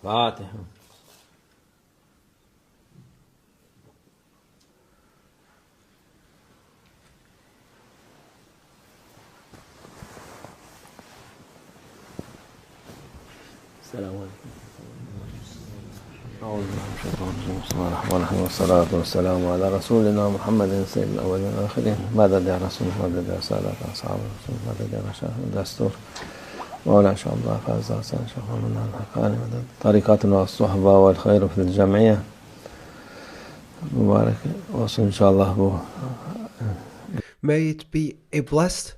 Fatiha. السلام عليكم. أعوذ بالله من الشيطان الرجيم. بسم الله الرحمن الرحيم والصلاة والسلام على رسولنا محمد سيد الأولين والآخرين. مدد يا رسول، مدد يا سادة أصحاب الرسول، مدد يا رشاد الدستور مولانا شاء الله فاز حسن ش.Muhammad الحقاني، مدد طريقتنا والصحبة والخير في الجمعية مبارك وصل إن شاء الله. May it be a blessed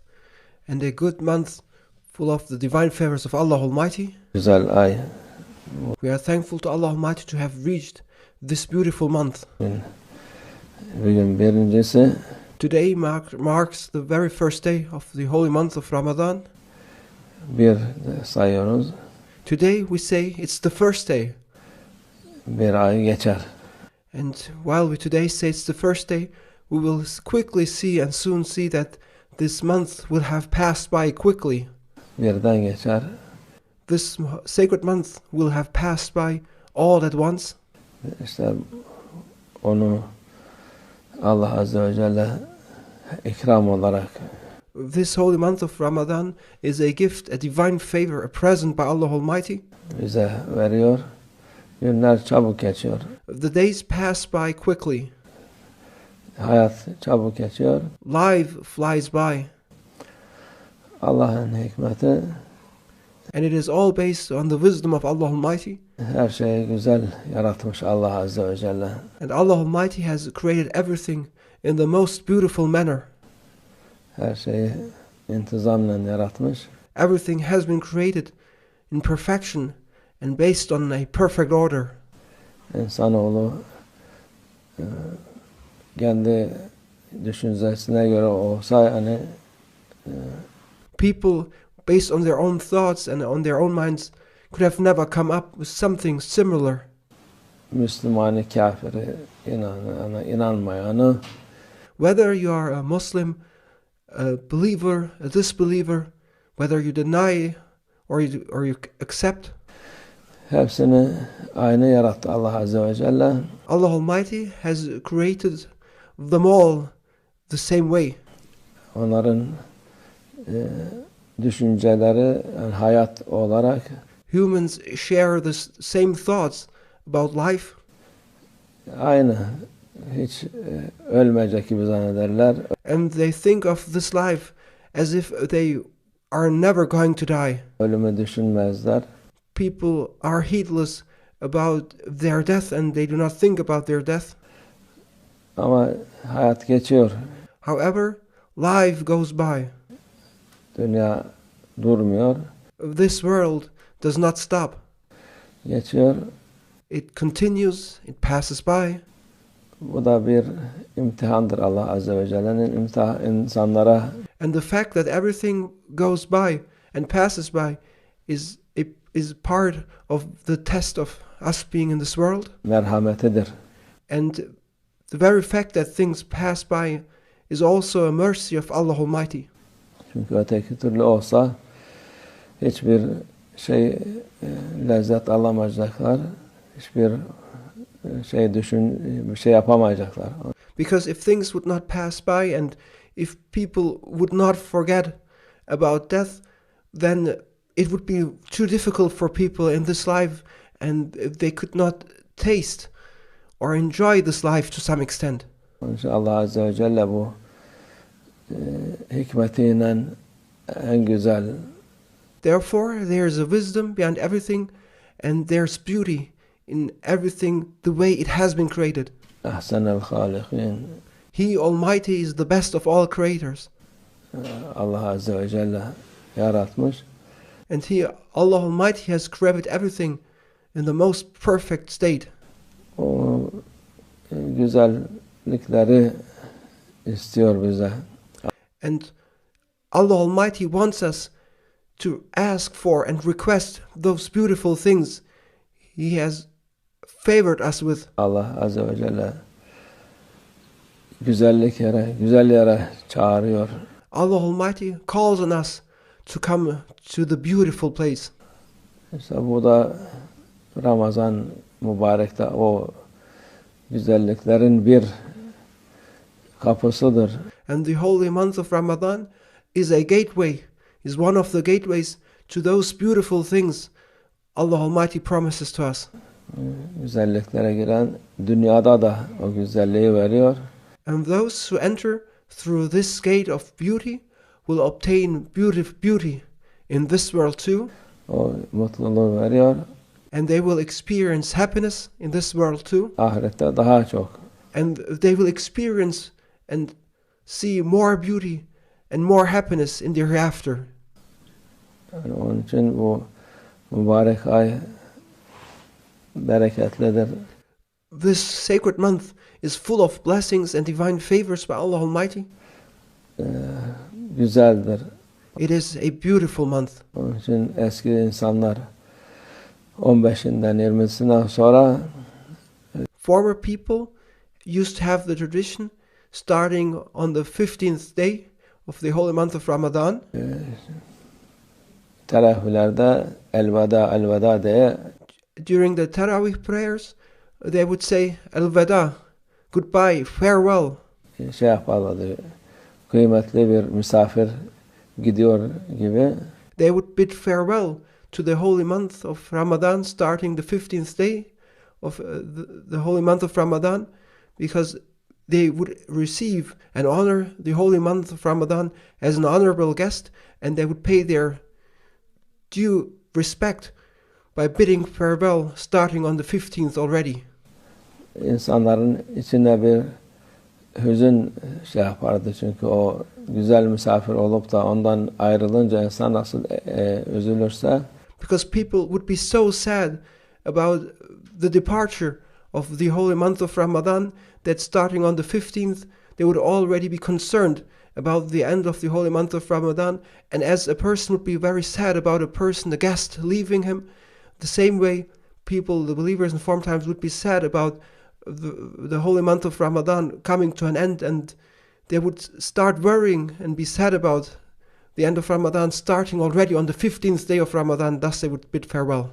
and a good month full of the divine favors of Allah Almighty. Güzel ay. We are thankful to Allah Almighty to have reached this beautiful month. Bugün birincisi. Today marks the very first day of the holy month of Ramadan. Bir sayıyoruz. Today we say it's the first day. Bir ay geçer. And while we today say it's the first day, we will quickly see and soon see that this month will have passed by quickly. Birden geçer. This sacred month will have passed by all at once. İşte onu Allah Azze ve Celle ikram olarak, this holy month of Ramadan is a gift, a divine favor, a present by Allah Almighty. Bize veriyor. Günler çabuk geçiyor. The days pass by quickly. Hayat çabuk geçiyor. Life flies by. Allah'ın hikmeti. And it is all based on the wisdom of Allah Almighty. Her şeyi güzel yaratmış Allah Azze ve Celle. And Allah Almighty has created everything in the most beautiful manner. Her şeyi intizamla yaratmış. Everything has been created in perfection and based on a perfect order. İnsanoğlu kendi düşüncesine göre olsa yani people based on their own thoughts and on their own minds could have never come up with something similar. Müslümanı, kafiri, inanmayanı, whether you are a Muslim, a believer, a disbeliever, whether you deny or you accept, hepsini aynı yarattı Allah Azze ve Celle. Allah Almighty has created them all the same way. Onların düşünceleri, yani hayat olarak, humans share the same thoughts about life. Aynı, hiç ölmeyecek gibi zannederler. And they think of this life as if they are never going to die. Ölümü düşünmezler. People are heedless about their death and they do not think about their death. Ama hayat geçiyor. However, life goes by. Dünya durmuyor. This world does not stop. Geçiyor. It continues, it passes by. Bu da bir imtihandır Allah Azze ve Celle'nin insanlara. And the fact that everything goes by and passes by is part of the test of us being in this world. Merhametidir. And the very fact that things pass by is also a mercy of Allah Almighty. Çünkü öteki türlü olsa hiçbir lezzet alamayacaklar, hiçbir bir şey yapamayacaklar. Because if things would not pass by and if people would not forget about death, then it would be too difficult for people in this life and they could not taste or enjoy this life to some extent. Allah Azze ve Celle bu hikmetiyle en güzel. Therefore, there is a wisdom beyond everything and there's beauty in everything the way it has been created. Ahsenel halikin. He Almighty is the best of all creators. Allah Azze ve Celle yaratmış. And Allah Almighty has created everything in the most perfect state. O güzellikleri istiyor bize. And Allah Almighty wants us to ask for and request those beautiful things He has favored us with. Allah Azze ve Celle güzel yere çağırıyor. Allah Almighty calls on us to come to the beautiful place. İşte bu da Ramazan mübarekte o güzelliklerin bir kapısıdır. And the holy month of Ramadan is a gateway, is one of the gateways to those beautiful things Allah Almighty promises to us. Güzelliklere giren dünyada da o güzelliği veriyor. And those who enter through this gate of beauty will obtain beauty in this world too. O mutluluğu veriyor. And they will experience happiness in this world too. Ahirette daha çok. And they will experience and see more beauty and more happiness in the hereafter. Yani onun için bu mübarek ay bereketlidir. This sacred month is full of blessings and divine favors by Allah Almighty. Güzeldir. It is a beautiful month. Onun için eski insanlar 15'inden 20'sinden sonra Former people used to have the tradition starting on the 15th day of the holy month of Ramadan. Teravih'lerde elveda elveda diye During the Tarawih prayers, they would say Al-Vada, goodbye, farewell. şey yaparlardı. Kıymetli bir misafir gidiyor gibi. They would bid farewell to the holy month of Ramadan starting the 15th day of the holy month of Ramadan, because they would receive and honor the holy month of Ramadan as an honorable guest, and they would pay their due respect by bidding farewell starting on the 15th already. İnsanların içine bir hüzün şey yapardı, çünkü o güzel misafir olup da ondan ayrılınca insan nasıl üzülürse. Because people would be so sad about the departure of the holy month of Ramadan that starting on the 15th they would already be concerned about the end of the holy month of Ramadan, and as a person would be very sad about a person, a guest, leaving him, the same way people, the believers in former times, would be sad about the holy month of Ramadan coming to an end, and they would start worrying and be sad about the end of Ramadan starting already on the 15th day of Ramadan. Thus they would bid farewell.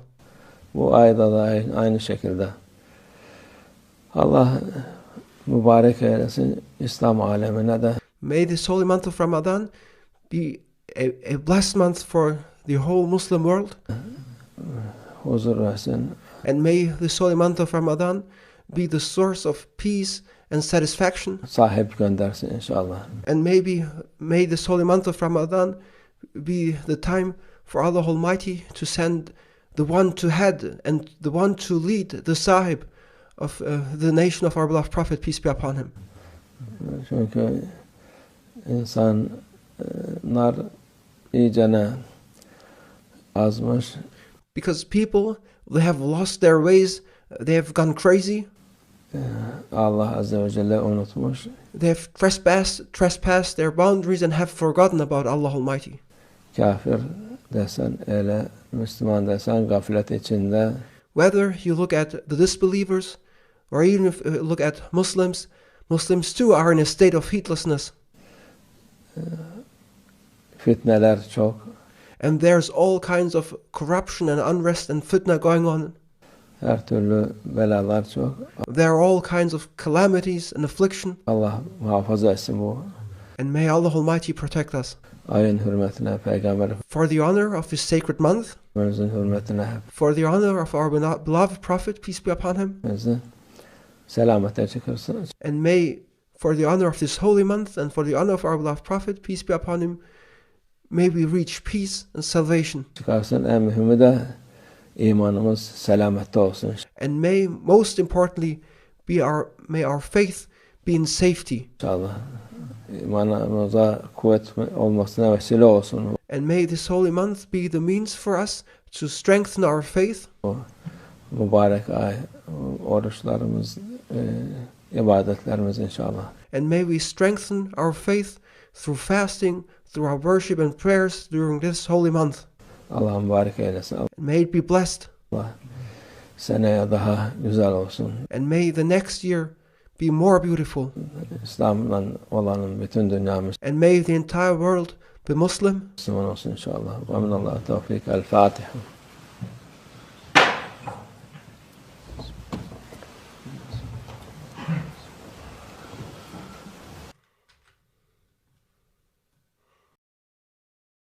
Bu ayda da aynı şekilde. Allah mübarek eylesin İslam alemine de. May this holy month of Ramadan be a blessed month for the whole Muslim world. Huzur versin. And may this holy month of Ramadan be the source of peace and satisfaction. Sahip göndersin inşallah. And may this holy month of Ramadan be the time for Allah Almighty to send the one to head and the one to lead the sahib of the nation of our beloved Prophet, peace be upon him. Çünkü insanlar iyicene azmış. Because people, they have lost their ways, they have gone crazy. Allah Azze ve Celle unutmuş. They have trespassed their boundaries and have forgotten about Allah Almighty. Kafir desen öyle, Müslüman desen gaflet içinde. Whether you look at the disbelievers or even if you look at Muslims, Muslims too are in a state of heedlessness. Fitneler çok. And there's all kinds of corruption and unrest and fitna going on. Her türlü belalar çok. There are all kinds of calamities and affliction. Allah muhafaza etsin bu. And may Allah Almighty protect us. Ayın hürmetine, Peygamber For the honor of this sacred month, hürmetine for the honor of our beloved Prophet, peace be upon him, selamete çıkırsın. and may, for the honor of this holy month and for the honor of our beloved Prophet, peace be upon him, may we reach peace and salvation. Çıkarsın, en mühimi de imanımız selamette olsun. And may, most importantly, may our faith be in safety. İnşallah imanımıza kuvvet olmasına vesile olsun. And may this holy month be the means for us to strengthen our faith. O mübarek ay, oruçlarımız, ibadetlerimiz inşallah. And may we strengthen our faith through fasting, through our worship and prayers during this holy month. Allah mübarek eylesin. And may it be blessed. Allah seneye daha güzel olsun. And may the next year be more beautiful. İslam'la olanın bütün dünyamız. And may the entire world be Muslim. Müslüman olsun inşallah. Ve minallah tevfik. El-Fatih.